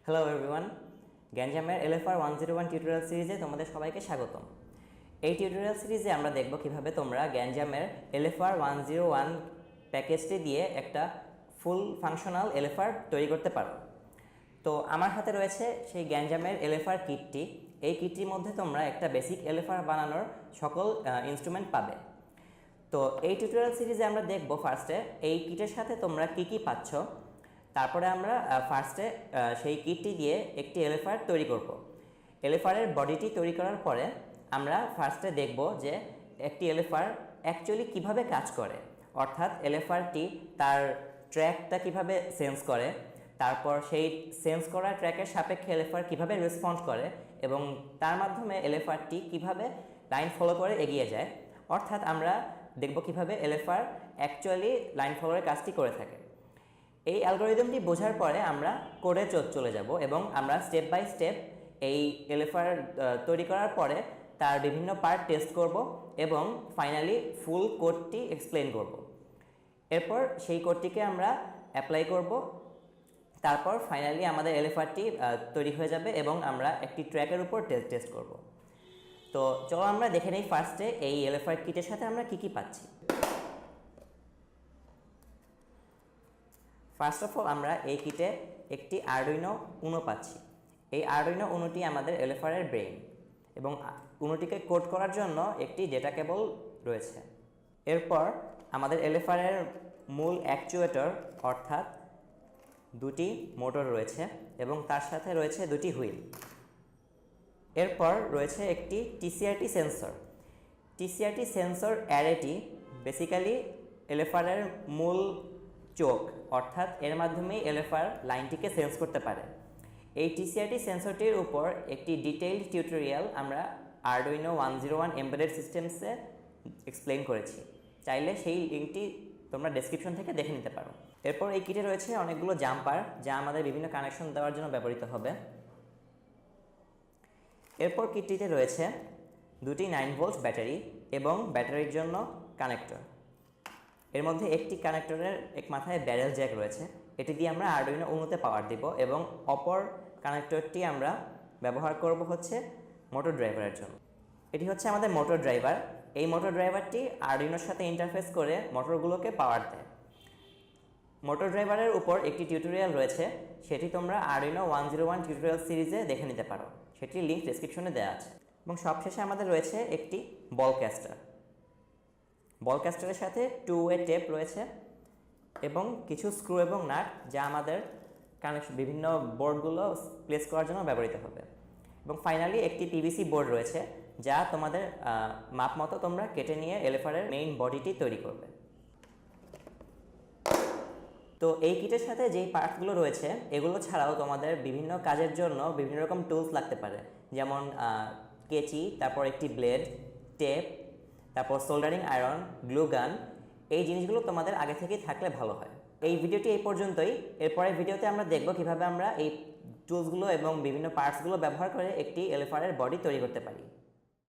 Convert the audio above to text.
Hello everyone, গ্যানজামের LFR-101 tutorial সিরিজে তোমাদের সবাইকে স্বাগতম। এই টিউটোরিয়াল সিরিজে আমরা দেখব কিভাবে তোমরা গ্যানজামের LFR-101 প্যাকেজটি দিয়ে একটা ফুল ফাংশনাল LFR তৈরি করতে পারো। তো আমার হাতে রয়েছে সেই গ্যানজামের LFR কিটটি। এই কিটটির মধ্যে তোমরা একটা বেসিক LFR বানানোর সকল ইনস্ট্রুমেন্ট পাবে। তো এই টিউটোরিয়াল সিরিজে আমরা দেখব ফার্স্টে এই কিটের সাথে তোমরা কি কি পাচ্ছ, তারপরে আমরা ফার্স্টে সেই কিটটি দিয়ে একটি LFR তৈরি করব। LFR-এর বডিটি তৈরি করার পরে আমরা ফার্স্টে দেখব যে একটি LFR অ্যাকচুয়ালি কিভাবে কাজ করে, অর্থাৎ LFR-টি তার ট্র্যাকটা কিভাবে সেন্স করে, তারপর সেই সেন্স করা ট্র্যাকের সাপেক্ষে LFR কিভাবে রেসপন্ড করে এবং তার মাধ্যমে LFR-টি কিভাবে লাইন ফলো করে এগিয়ে যায়। অর্থাৎ আমরা দেখব কিভাবে LFR অ্যাকচুয়ালি লাইন ফলোর কাজটি করে থাকে। এই অ্যালগরিদমটি বোঝার পরে আমরা কোডে চলে যাব এবং আমরা স্টেপ বাই স্টেপ এই LFR তৈরি করার পরে তার বিভিন্ন পার্ট টেস্ট করব এবং ফাইনালি ফুল কোডটি এক্সপ্লেন করব। এরপর সেই কোডটিকে আমরা অ্যাপ্লাই করব, তারপর ফাইনালি আমাদের LFR-টি তৈরি হয়ে যাবে এবং আমরা একটি ট্র্যাকের উপর টেস্ট করব। তো চলো আমরা দেখে নিই ফার্স্টে এই LFR কিটের সাথে আমরা কি কি পাচ্ছি। ফার্স্ট অফ অল আমরা এই কিটে একটি আরডুইনো উনো পাচ্ছি। এই আরডুইনো উনোটি আমাদের LFR-এর ব্রেইন এবং উনোটিকে কোড করার জন্য একটি ডেটা কেবল রয়েছে। এরপর আমাদের LFR-এর মূল অ্যাকচুয়েটর অর্থাৎ দুটি মোটর রয়েছে এবং তার সাথে রয়েছে দুটি হুইল। এরপর রয়েছে একটি TCRT সেন্সর। TCRT সেন্সর অ্যারেটি বেসিক্যালি LFR-এর মূল চোখ, অর্থাৎ এর মাধ্যমেই LFR লাইনটিকে সেন্স করতে পারে। এই TCRT সেন্সরটির উপর একটি ডিটেইলড টিউটোরিয়াল আমরা আরডুইনো 101 এমবেডেড সিস্টেমসে এক্সপ্লেন করেছি, চাইলে সেই লিঙ্কটি তোমরা ডেসক্রিপশন থেকে দেখে নিতে পারো। এরপর এই কিটে রয়েছে অনেকগুলো জাম্পার যা আমাদের বিভিন্ন কানেকশন দেওয়ার জন্য ব্যবহৃত হবে। এরপর কিটটিতে রয়েছে দুটি 9 ভোল্ট ব্যাটারি এবং ব্যাটারির জন্য কানেক্টর। এর মধ্যে একটি কানেক্টরের এক মাথায় ব্যারেল জ্যাক রয়েছে, এটি দিয়ে আমরা আরডুইনো উনোতে পাওয়ার দিব এবং অপর কানেক্টরটি আমরা ব্যবহার করব হচ্ছে মোটর ড্রাইভারের জন্য। এটি হচ্ছে আমাদের মোটর ড্রাইভার। এই মোটর ড্রাইভারটি আরডুইনোর সাথে ইন্টারফেস করে মোটরগুলোকে পাওয়ার দেয়। মোটর ড্রাইভারের উপর একটি টিউটোরিয়াল রয়েছে, সেটি তোমরা আরডুইনো 101 টিউটোরিয়াল সিরিজে দেখে নিতে পারো, সেটির লিঙ্ক ডেসক্রিপশনে দেওয়া আছে। এবং সবশেষে আমাদের রয়েছে একটি বল ক্যাস্টার। বল ক্যাস্টারের সাথে 2-ওয়ে টেপ রয়েছে এবং কিছু স্ক্রু এবং নাট যা আমাদের বিভিন্ন বোর্ডগুলো প্লেস করার জন্য ব্যবহৃত হবে। এবং ফাইনালি একটি PVC বোর্ড রয়েছে যা তোমাদের মাপ মতো তোমরা কেটে নিয়ে LFR-এর মেইন বডিটি তৈরি করবে। তো এই কিটের সাথে যেই পার্টসগুলো রয়েছে এগুলো ছাড়াও তোমাদের বিভিন্ন কাজের জন্য বিভিন্ন রকম টুলস লাগতে পারে, যেমন কেচি, তারপর একটি ব্লেড, টেপ, তারপর সোল্ডারিং আয়রন, গ্লু গান। এই জিনিসগুলো তোমাদের আগে থেকেই থাকলে ভালো হয়। এই ভিডিওটি এই পর্যন্তই। এরপরের ভিডিওতে আমরা দেখব কিভাবে আমরা এই টুলসগুলো এবং বিভিন্ন পার্টসগুলো ব্যবহার করে একটি LFR-এর বডি তৈরি করতে পারি।